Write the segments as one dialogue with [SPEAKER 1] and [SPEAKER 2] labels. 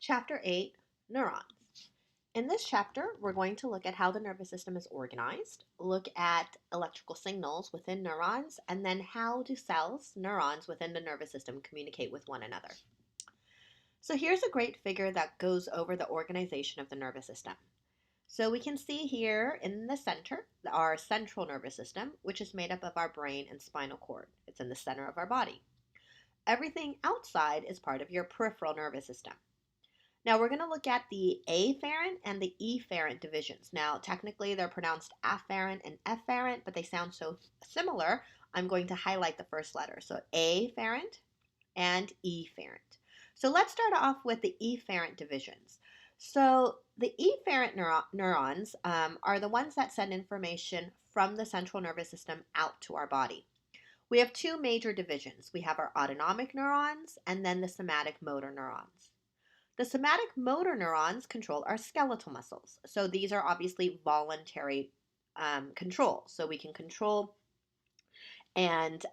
[SPEAKER 1] Chapter 8, Neurons. In this chapter, we're going to look at how the nervous system is organized, look at electrical signals within neurons, and then how do cells, neurons within the nervous system communicate with one another. So here's a great figure that goes over the organization of the nervous system. So we can see here in the center, our central nervous system, which is made up of our brain and spinal cord. It's in the center of our body. Everything outside is part of your peripheral nervous system. Now we're going to look at the afferent and the efferent divisions. Now technically they're pronounced afferent and efferent, but they sound so similar, I'm going to highlight the first letter. So afferent and efferent. So let's start off with the efferent divisions. So the efferent neurons are the ones that send information from the central nervous system out to our body. We have two major divisions. We have our autonomic neurons and then the somatic motor neurons. The somatic motor neurons control our skeletal muscles. So these are obviously voluntary control. So we can control and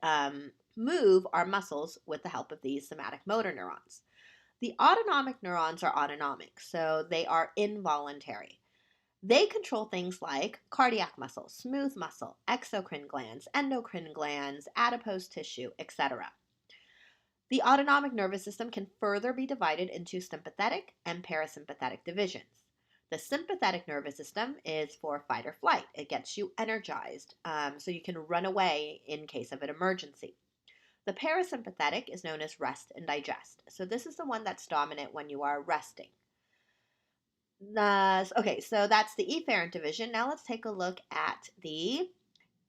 [SPEAKER 1] move our muscles with the help of these somatic motor neurons. The autonomic neurons are autonomic, so they are involuntary. They control things like cardiac muscle, smooth muscle, exocrine glands, endocrine glands, adipose tissue, etc. The autonomic nervous system can further be divided into sympathetic and parasympathetic divisions. The sympathetic nervous system is for fight or flight. It gets you energized so you can run away in case of an emergency. The parasympathetic is known as rest and digest. So this is the one that's dominant when you are resting. Okay, so that's the efferent division. Now let's take a look at the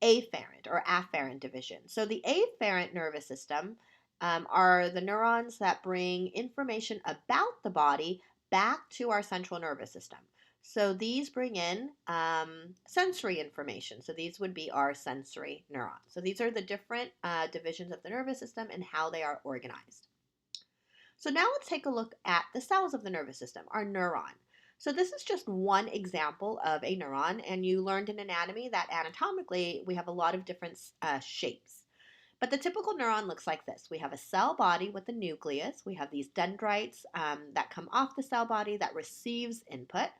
[SPEAKER 1] afferent or afferent division. So the afferent nervous system are the neurons that bring information about the body back to our central nervous system. So these bring in sensory information. So these would be our sensory neurons. So these are the different divisions of the nervous system and how they are organized. So now let's take a look at the cells of the nervous system, our neuron. So this is just one example of a neuron, and you learned in anatomy that anatomically we have a lot of different shapes. But the typical neuron looks like this. We have a cell body with a nucleus. We have these dendrites that come off the cell body that receives input.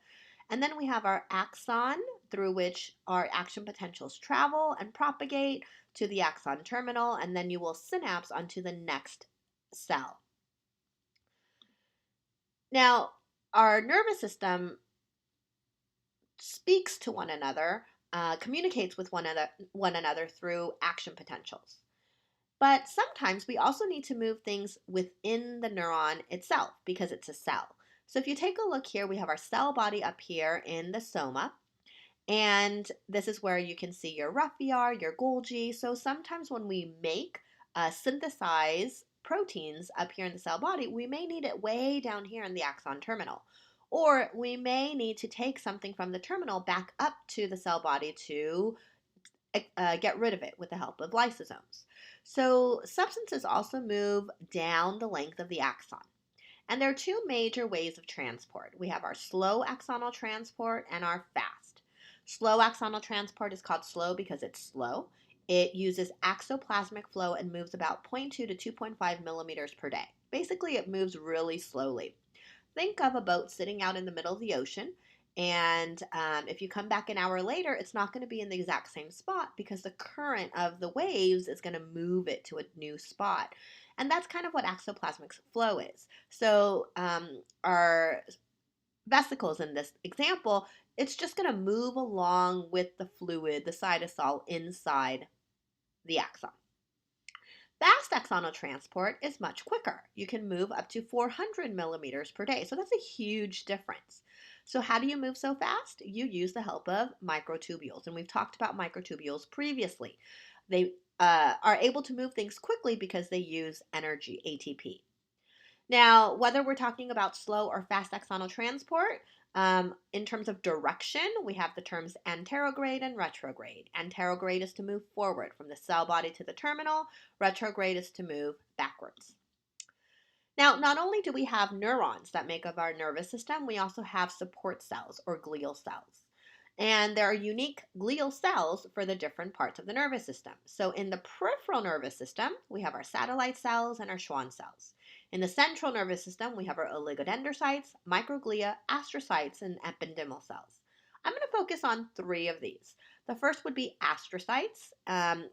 [SPEAKER 1] And then we have our axon, through which our action potentials travel and propagate to the axon terminal, and then you will synapse onto the next cell. Now, our nervous system speaks to one another, communicates with one another through action potentials. But sometimes we also need to move things within the neuron itself because it's a cell. So if you take a look here, we have our cell body up here in the soma. And this is where you can see your rough ER, your Golgi. So sometimes when we synthesize proteins up here in the cell body, we may need it way down here in the axon terminal. Or we may need to take something from the terminal back up to the cell body to get rid of it with the help of lysosomes. So substances also move down the length of the axon. And there are two major ways of transport. We have our slow axonal transport and our fast. Slow axonal transport is called slow because it's slow. It uses axoplasmic flow and moves about 0.2 to 2.5 millimeters per day. Basically, it moves really slowly. Think of a boat sitting out in the middle of the ocean, and if you come back an hour later, it's not going to be in the exact same spot because the current of the waves is going to move it to a new spot. And that's kind of what axoplasmic flow is. So our vesicles in this example, it's just going to move along with the fluid, the cytosol inside the axon. Fast axonal transport is much quicker. You can move up to 400 millimeters per day. So that's a huge difference. So how do you move so fast? You use the help of microtubules. And we've talked about microtubules previously. They are able to move things quickly because they use energy, ATP. Now, whether we're talking about slow or fast axonal transport, in terms of direction, we have the terms anterograde and retrograde. Anterograde is to move forward from the cell body to the terminal. Retrograde is to move backwards. Now, not only do we have neurons that make up our nervous system, we also have support cells or glial cells. And there are unique glial cells for the different parts of the nervous system. So in the peripheral nervous system, we have our satellite cells and our Schwann cells. In the central nervous system, we have our oligodendrocytes, microglia, astrocytes, and ependymal cells. I'm going to focus on 3 of these. The first would be astrocytes.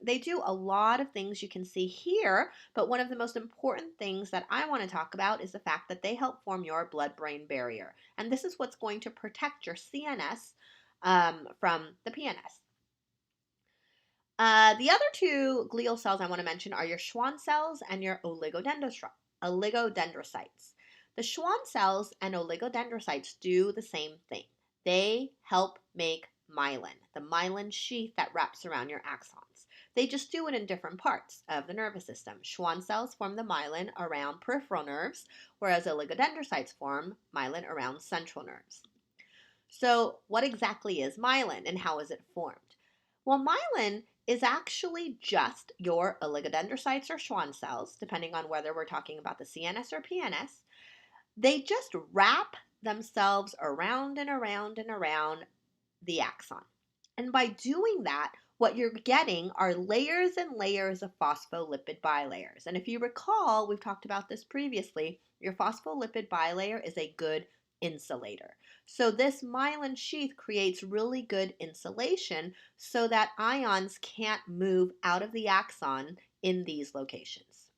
[SPEAKER 1] They do a lot of things you can see here, but one of the most important things that I want to talk about is the fact that they help form your blood-brain barrier. And this is what's going to protect your CNS from the PNS. The other 2 glial cells I want to mention are your Schwann cells and your oligodendrocytes. The Schwann cells and oligodendrocytes do the same thing. They help make myelin, the myelin sheath that wraps around your axons. They just do it in different parts of the nervous system. Schwann cells form the myelin around peripheral nerves, whereas oligodendrocytes form myelin around central nerves. So what exactly is myelin and how is it formed? Well, myelin is actually just your oligodendrocytes or Schwann cells, depending on whether we're talking about the CNS or PNS. They just wrap themselves around and around and around the axon. And by doing that, what you're getting are layers and layers of phospholipid bilayers. And if you recall, we've talked about this previously, your phospholipid bilayer is a good insulator. So this myelin sheath creates really good insulation so that ions can't move out of the axon in these locations.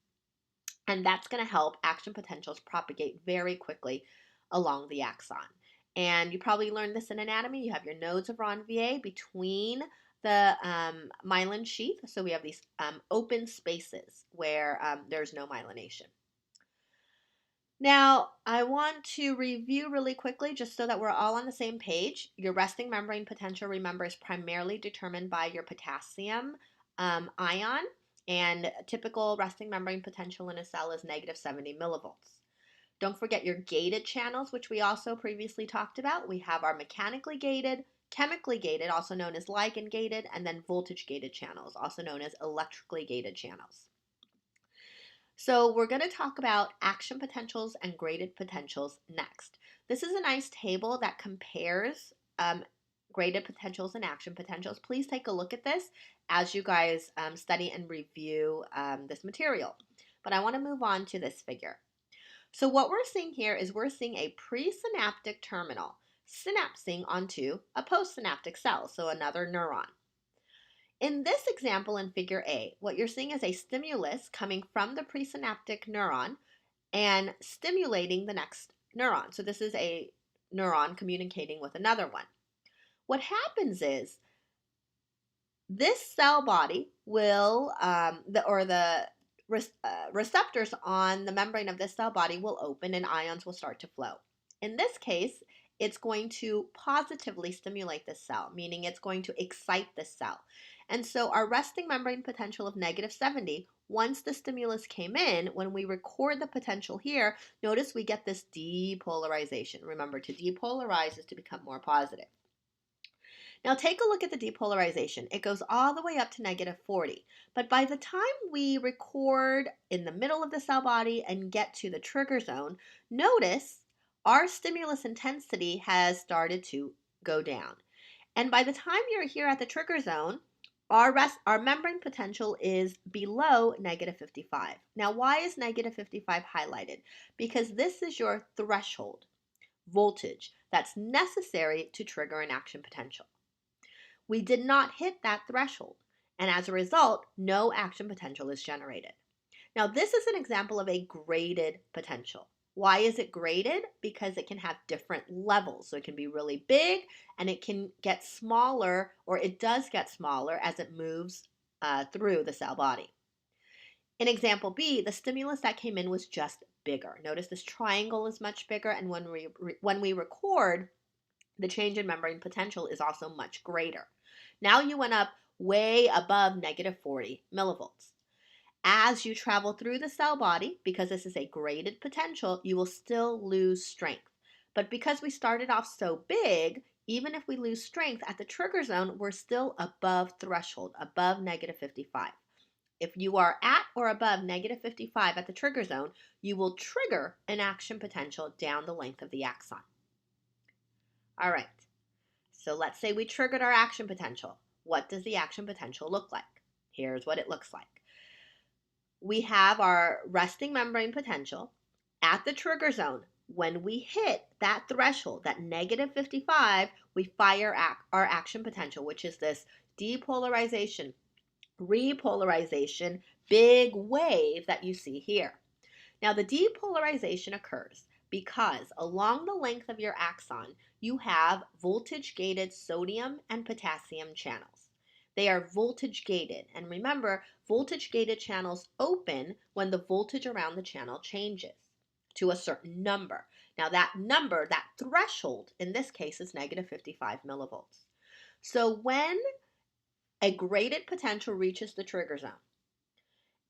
[SPEAKER 1] And that's going to help action potentials propagate very quickly along the axon. And you probably learned this in anatomy. You have your nodes of Ranvier between the myelin sheath. So we have these open spaces where there's no myelination. Now, I want to review really quickly just so that we're all on the same page. Your resting membrane potential, remember, is primarily determined by your potassium ion, and typical resting membrane potential in a cell is negative 70 millivolts. Don't forget your gated channels, which we also previously talked about. We have our mechanically gated, chemically gated, also known as ligand gated, and then voltage gated channels, also known as electrically gated channels. So we're going to talk about action potentials and graded potentials next. This is a nice table that compares graded potentials and action potentials. Please take a look at this as you guys study and review this material. But I want to move on to this figure. So what we're seeing here is we're seeing a presynaptic terminal synapsing onto a postsynaptic cell, so another neuron. In this example in figure A, what you're seeing is a stimulus coming from the presynaptic neuron and stimulating the next neuron. So this is a neuron communicating with another one. What happens is this cell body will, the receptors on the membrane of this cell body will open and ions will start to flow. In this case, it's going to positively stimulate this cell, meaning it's going to excite this cell. And so our resting membrane potential of negative 70, once the stimulus came in, when we record the potential here, notice we get this depolarization. Remember, to depolarize is to become more positive. Now take a look at the depolarization. It goes all the way up to negative 40. But by the time we record in the middle of the cell body and get to the trigger zone, notice our stimulus intensity has started to go down. And by the time you're here at the trigger zone, our membrane potential is below negative 55. Now, why is negative 55 highlighted? Because this is your threshold voltage that's necessary to trigger an action potential. We did not hit that threshold, and as a result, no action potential is generated. Now, this is an example of a graded potential. Why is it graded? Because it can have different levels. So it can be really big and it can get smaller, or it does get smaller as it moves through the cell body. In example B, the stimulus that came in was just bigger. Notice this triangle is much bigger, and when we record, the change in membrane potential is also much greater. Now you went up way above negative 40 millivolts. As you travel through the cell body, because this is a graded potential, you will still lose strength. But because we started off so big, even if we lose strength at the trigger zone, we're still above threshold, above negative 55. If you are at or above negative 55 at the trigger zone, you will trigger an action potential down the length of the axon. All right, so let's say we triggered our action potential. What does the action potential look like? Here's what it looks like. We have our resting membrane potential. At the trigger zone, when we hit that threshold, that negative 55, we fire our action potential, which is this depolarization, repolarization, big wave that you see here. Now, the depolarization occurs because along the length of your axon, you have voltage-gated sodium and potassium channels. They are voltage-gated, and remember, voltage-gated channels open when the voltage around the channel changes to a certain number. Now, that number, that threshold, in this case is negative 55 millivolts. So when a graded potential reaches the trigger zone,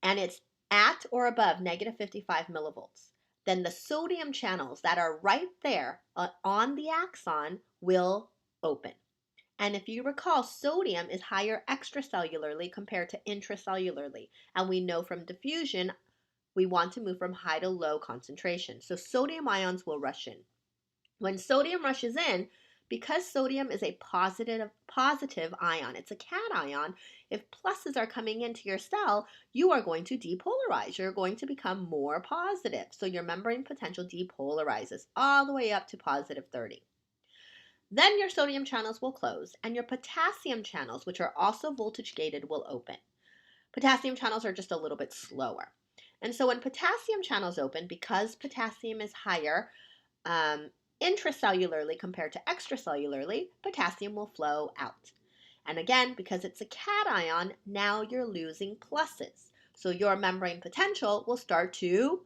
[SPEAKER 1] and it's at or above negative 55 millivolts, then the sodium channels that are right there on the axon will open. And if you recall, sodium is higher extracellularly compared to intracellularly. And we know from diffusion, we want to move from high to low concentration. So sodium ions will rush in. When sodium rushes in, because sodium is a positive ion, it's a cation, if pluses are coming into your cell, you are going to depolarize. You're going to become more positive. So your membrane potential depolarizes all the way up to positive 30. Then your sodium channels will close and your potassium channels, which are also voltage gated, will open. Potassium channels are just a little bit slower. And so when potassium channels open, because potassium is higher, intracellularly compared to extracellularly, potassium will flow out. And again, because it's a cation, now you're losing pluses. So your membrane potential will start to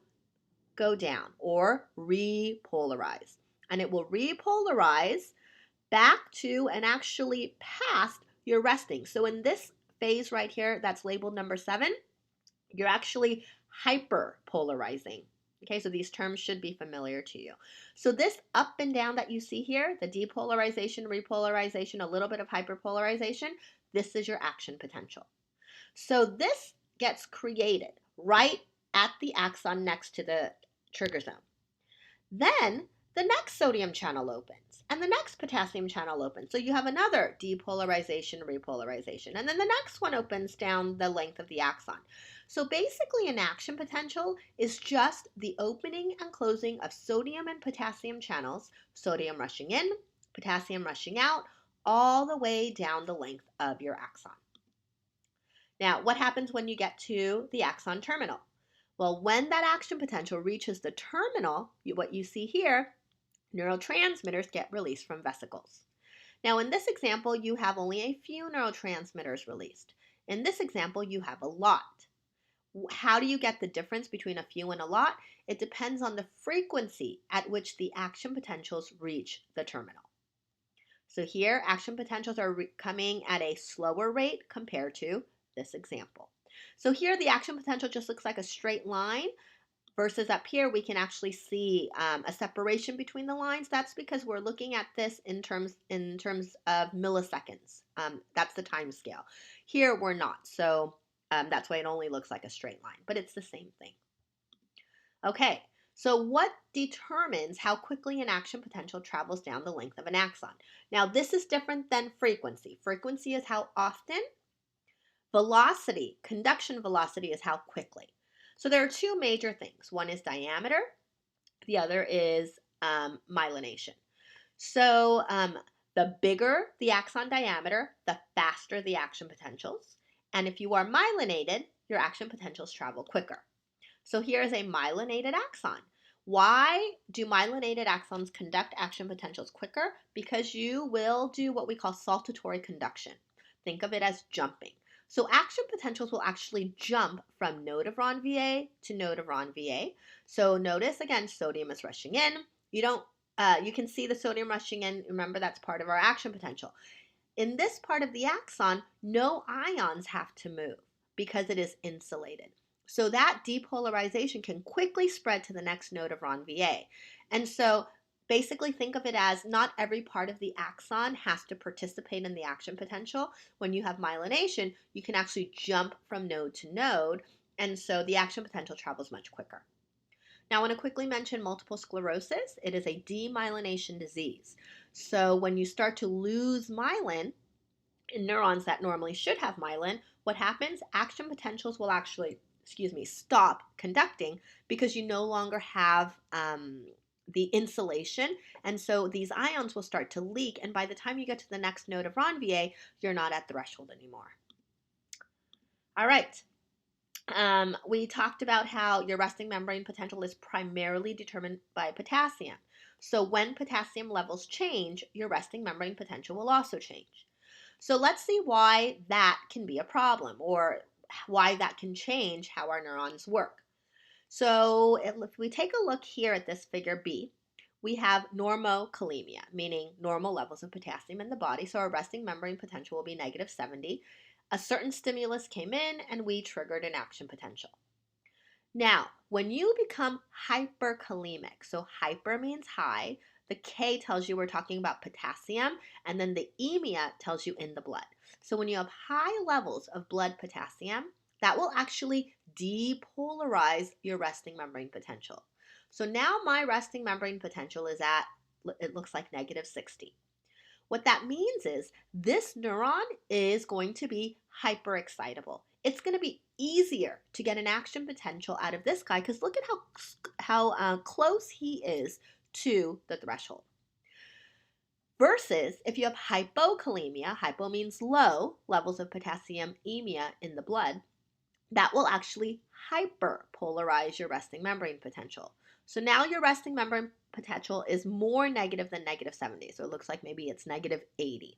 [SPEAKER 1] go down or repolarize. And it will repolarize back to and actually past your resting. So in this phase right here, that's labeled number 7, you're actually hyperpolarizing. Okay, so these terms should be familiar to you. So this up and down that you see here, the depolarization, repolarization, a little bit of hyperpolarization, this is your action potential. So this gets created right at the axon next to the trigger zone. Then the next sodium channel opens and the next potassium channel opens. So you have another depolarization, repolarization, and then the next one opens down the length of the axon. So basically an action potential is just the opening and closing of sodium and potassium channels, sodium rushing in, potassium rushing out, all the way down the length of your axon. Now, what happens when you get to the axon terminal? Well, when that action potential reaches the terminal, what you see here, neurotransmitters get released from vesicles. Now, in this example, you have only a few neurotransmitters released. In this example, you have a lot. How do you get the difference between a few and a lot? It depends on the frequency at which the action potentials reach the terminal. So here, action potentials are coming at a slower rate compared to this example. So here, the action potential just looks like a straight line, versus up here, we can actually see a separation between the lines. That's because we're looking at this in terms of milliseconds. That's the time scale. Here, we're not. So that's why it only looks like a straight line, but it's the same thing. Okay, so what determines how quickly an action potential travels down the length of an axon? Now, this is different than frequency. Frequency is how often. Velocity, conduction velocity, is how quickly. So there are two major things. One is diameter. The other is myelination. So the bigger the axon diameter, the faster the action potentials. And if you are myelinated, your action potentials travel quicker. So here is a myelinated axon. Why do myelinated axons conduct action potentials quicker? Because you will do what we call saltatory conduction. Think of it as jumping. So action potentials will actually jump from node of Ron VA to node of Ron VA. So notice again, sodium is rushing in. You can see the sodium rushing in. Remember, that's part of our action potential. In this part of the axon, no ions have to move because it is insulated. So that depolarization can quickly spread to the next node of Ron VA. And so basically think of it as not every part of the axon has to participate in the action potential. When you have myelination, you can actually jump from node to node, and so the action potential travels much quicker. Now, I want to quickly mention multiple sclerosis. It is a demyelination disease. So when you start to lose myelin in neurons that normally should have myelin, what happens? Action potentials will actually stop conducting because you no longer have the insulation, and so these ions will start to leak, and by the time you get to the next node of Ranvier, you're not at threshold anymore. All right. We talked about how your resting membrane potential is primarily determined by potassium. So when potassium levels change, your resting membrane potential will also change. So let's see why that can be a problem, or why that can change how our neurons work. So if we take a look here at this figure B, we have normokalemia, meaning normal levels of potassium in the body. So our resting membrane potential will be negative 70. A certain stimulus came in and we triggered an action potential. Now, when you become hyperkalemic, so hyper means high, the K tells you we're talking about potassium, and then the emia tells you in the blood. So when you have high levels of blood potassium, that will actually depolarize your resting membrane potential. So now my resting membrane potential is at, it looks like negative 60. What that means is this neuron is going to be hyperexcitable. It's going to be easier to get an action potential out of this guy because look at how close he is to the threshold. Versus if you have hypokalemia, hypo means low levels of potassium emia in the blood, that will actually hyperpolarize your resting membrane potential. So now your resting membrane potential is more negative than negative 70. So it looks like maybe it's negative 80.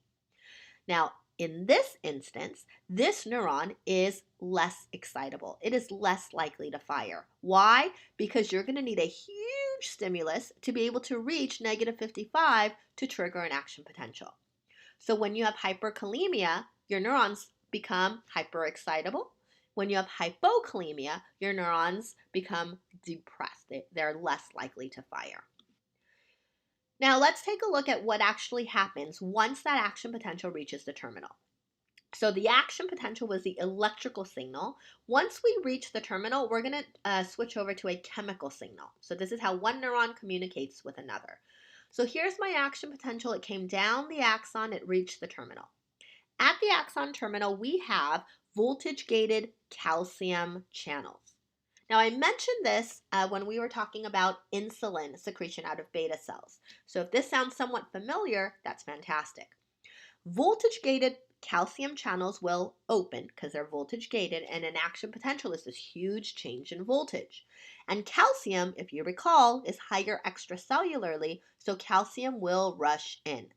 [SPEAKER 1] Now, in this instance, this neuron is less excitable. It is less likely to fire. Why? Because you're going to need a huge stimulus to be able to reach negative 55 to trigger an action potential. So when you have hyperkalemia, your neurons become hyperexcitable. When you have hypokalemia, your neurons become depressed. They're less likely to fire. Now let's take a look at what actually happens once that action potential reaches the terminal. So the action potential was the electrical signal. Once we reach the terminal, we're going to switch over to a chemical signal. So this is how one neuron communicates with another. So here's my action potential. It came down the axon. It reached the terminal. At the axon terminal, we have voltage-gated calcium channels. Now, I mentioned this when we were talking about insulin secretion out of beta cells. So if this sounds somewhat familiar, that's fantastic. Voltage-gated calcium channels will open because they're voltage-gated, and an action potential is this huge change in voltage. And calcium, if you recall, is higher extracellularly, so calcium will rush in.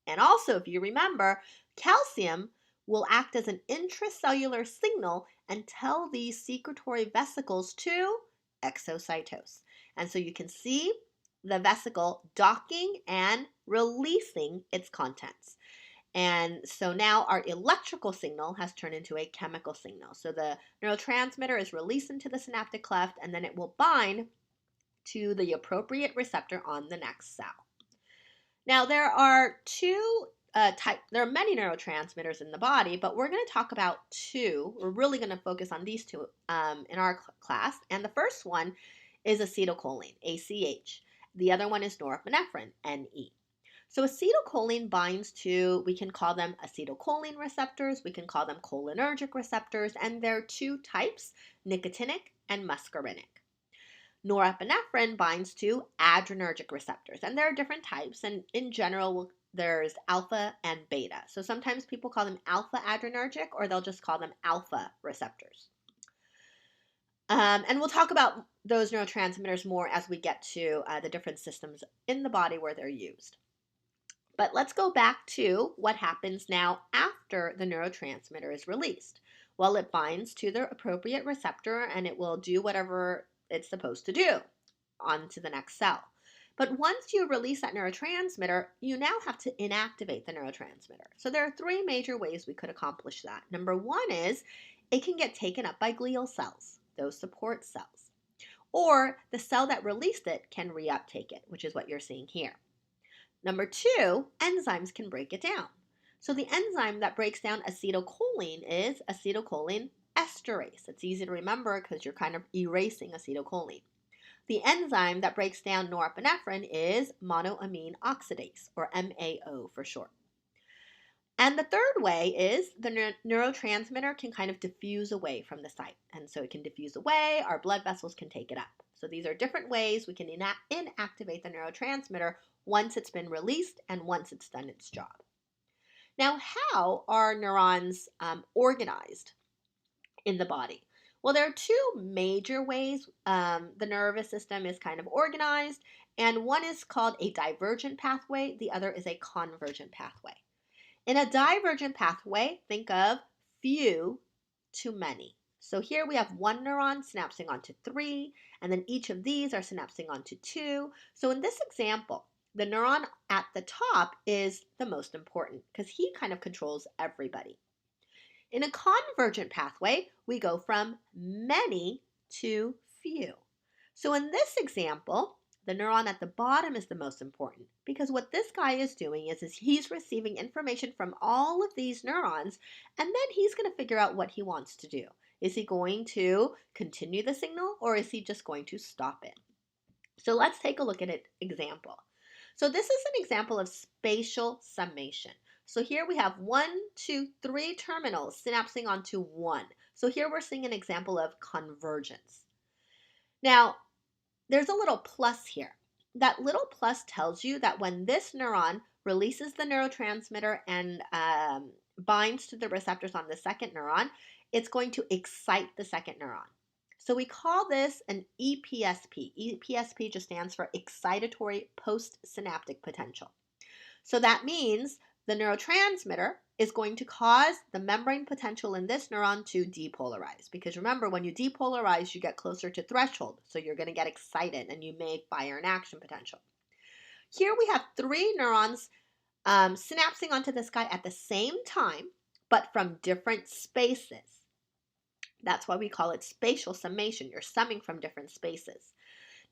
[SPEAKER 1] And also, if you remember, calcium will act as an intracellular signal and tell these secretory vesicles to exocytose. And so you can see the vesicle docking and releasing its contents. And so now our electrical signal has turned into a chemical signal. So the neurotransmitter is released into the synaptic cleft, and then it will bind to the appropriate receptor on the next cell. Now, there are there are many neurotransmitters in the body, but we're going to talk about two. We're really going to focus on these two in our class. And the first one is acetylcholine, ACH. The other one is norepinephrine, NE. So acetylcholine binds to, we can call them acetylcholine receptors, we can call them cholinergic receptors, and there are two types, nicotinic and muscarinic. Norepinephrine binds to adrenergic receptors, and there are different types, and in general, there's alpha and beta. So sometimes people call them alpha adrenergic, or they'll just call them alpha receptors. And we'll talk about those neurotransmitters more as we get to the different systems in the body where they're used. But let's go back to what happens now after the neurotransmitter is released. Well, it binds to the appropriate receptor, and it will do whatever it's supposed to do on to the next cell. But once you release that neurotransmitter, you now have to inactivate the neurotransmitter. So there are three major ways we could accomplish that. Number one is it can get taken up by glial cells, those support cells. Or the cell that released it can reuptake it, which is what you're seeing here. Number two, enzymes can break it down. So the enzyme that breaks down acetylcholine is acetylcholine esterase. It's easy to remember because you're kind of erasing acetylcholine. The enzyme that breaks down norepinephrine is monoamine oxidase, or MAO for short. And the third way is the neurotransmitter can kind of diffuse away from the site. And so it can diffuse away, our blood vessels can take it up. So these are different ways we can inactivate the neurotransmitter once it's been released and once it's done its job. Now, how are neurons organized in the body? Well, there are two major ways the nervous system is kind of organized, and one is called a divergent pathway, the other is a convergent pathway. In a divergent pathway, think of few to many. So here we have one neuron synapsing onto 3, and then each of these are synapsing onto 2. So in this example, the neuron at the top is the most important because he kind of controls everybody. In a convergent pathway, we go from many to few. So in this example, the neuron at the bottom is the most important because what this guy is doing is he's receiving information from all of these neurons, and then he's going to figure out what he wants to do. Is he going to continue the signal or is he just going to stop it? So let's take a look at an example. So this is an example of spatial summation. So here we have 1, 2, 3 terminals synapsing onto 1. So here we're seeing an example of convergence. Now, there's a little plus here. That little plus tells you that when this neuron releases the neurotransmitter and binds to the receptors on the second neuron, it's going to excite the second neuron. So we call this an EPSP. EPSP just stands for excitatory postsynaptic potential. So that means the neurotransmitter is going to cause the membrane potential in this neuron to depolarize. Because remember, when you depolarize, you get closer to threshold. So you're going to get excited and you may fire an action potential. Here we have 3 neurons synapsing onto this guy at the same time, but from different spaces. That's why we call it spatial summation. You're summing from different spaces.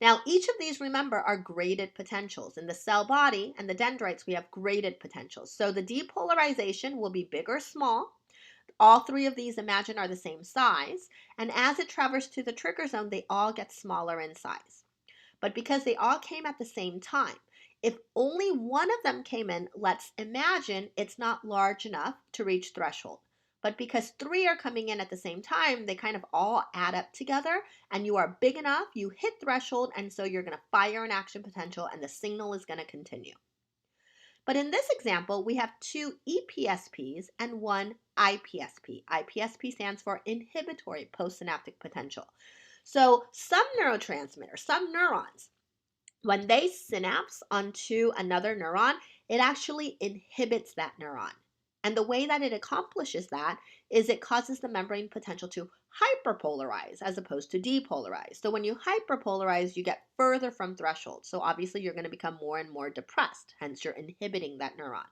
[SPEAKER 1] Now, each of these, remember, are graded potentials. In the cell body and the dendrites, we have graded potentials. So the depolarization will be big or small. All 3 of these, imagine, are the same size. And as it travels to the trigger zone, they all get smaller in size. But because they all came at the same time, if only one of them came in, let's imagine it's not large enough to reach threshold. But because 3 are coming in at the same time, they kind of all add up together, and you are big enough, you hit threshold, and so you're going to fire an action potential, and the signal is going to continue. But in this example, we have 2 EPSPs and 1 IPSP. IPSP stands for inhibitory postsynaptic potential. So some neurotransmitters, some neurons, when they synapse onto another neuron, it actually inhibits that neuron. And the way that it accomplishes that is it causes the membrane potential to hyperpolarize as opposed to depolarize. So when you hyperpolarize, you get further from threshold. So obviously you're going to become more and more depressed. Hence you're inhibiting that neuron.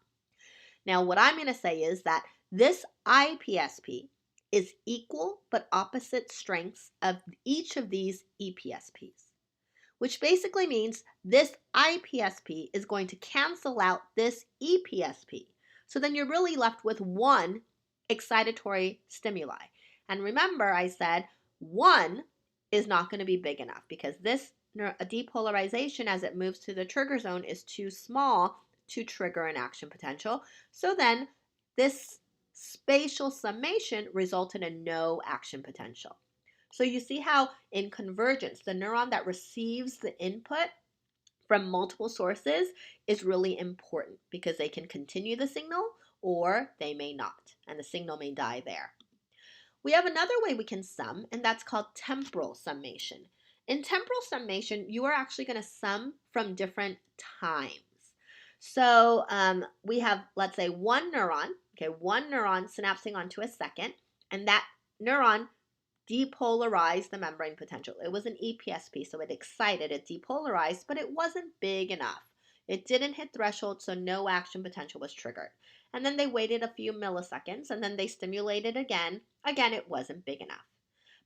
[SPEAKER 1] Now what I'm going to say is that this IPSP is equal but opposite strengths of each of these EPSPs, which basically means this IPSP is going to cancel out this EPSP. So then you're really left with 1 excitatory stimuli. And remember, I said 1 is not going to be big enough because this depolarization as it moves to the trigger zone is too small to trigger an action potential. So then this spatial summation resulted in no action potential. So you see how in convergence, the neuron that receives the input from multiple sources is really important because they can continue the signal or they may not, and the signal may die there. We have another way we can sum, and that's called temporal summation. In temporal summation, you are actually going to sum from different times. So we have, let's say, one neuron synapsing onto a second, and that neuron depolarized the membrane potential. It was an EPSP, so it excited, it depolarized, but it wasn't big enough. It didn't hit threshold, so no action potential was triggered. And then they waited a few milliseconds, and then they stimulated again. Again, it wasn't big enough.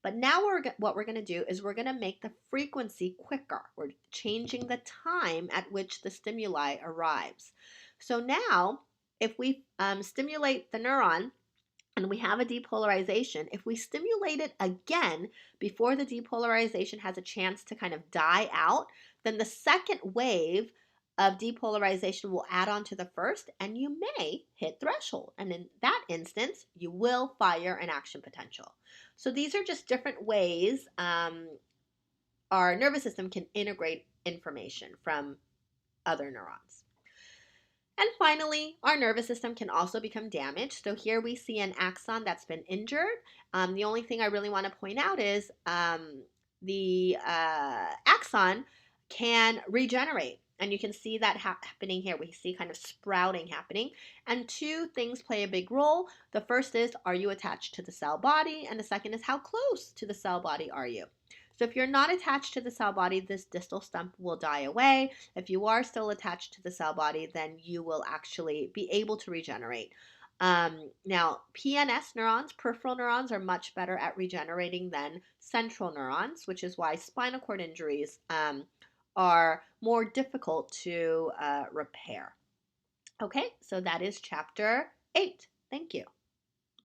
[SPEAKER 1] But now what we're going to do is we're going to make the frequency quicker. We're changing the time at which the stimuli arrives. So now, if we stimulate the neuron, and we have a depolarization, if we stimulate it again before the depolarization has a chance to kind of die out, then the second wave of depolarization will add on to the first, and you may hit threshold. And in that instance, you will fire an action potential. So these are just different ways our nervous system can integrate information from other neurons. And finally, our nervous system can also become damaged. So here we see an axon that's been injured. The only thing I really want to point out is the axon can regenerate. And you can see that happening here. We see kind of sprouting happening. And two things play a big role. The first is, are you attached to the cell body? And the second is, how close to the cell body are you? So if you're not attached to the cell body, this distal stump will die away. If you are still attached to the cell body, then you will actually be able to regenerate. Now, PNS neurons, peripheral neurons, are much better at regenerating than central neurons, which is why spinal cord injuries are more difficult to repair. Okay, so that is chapter 8. Thank you.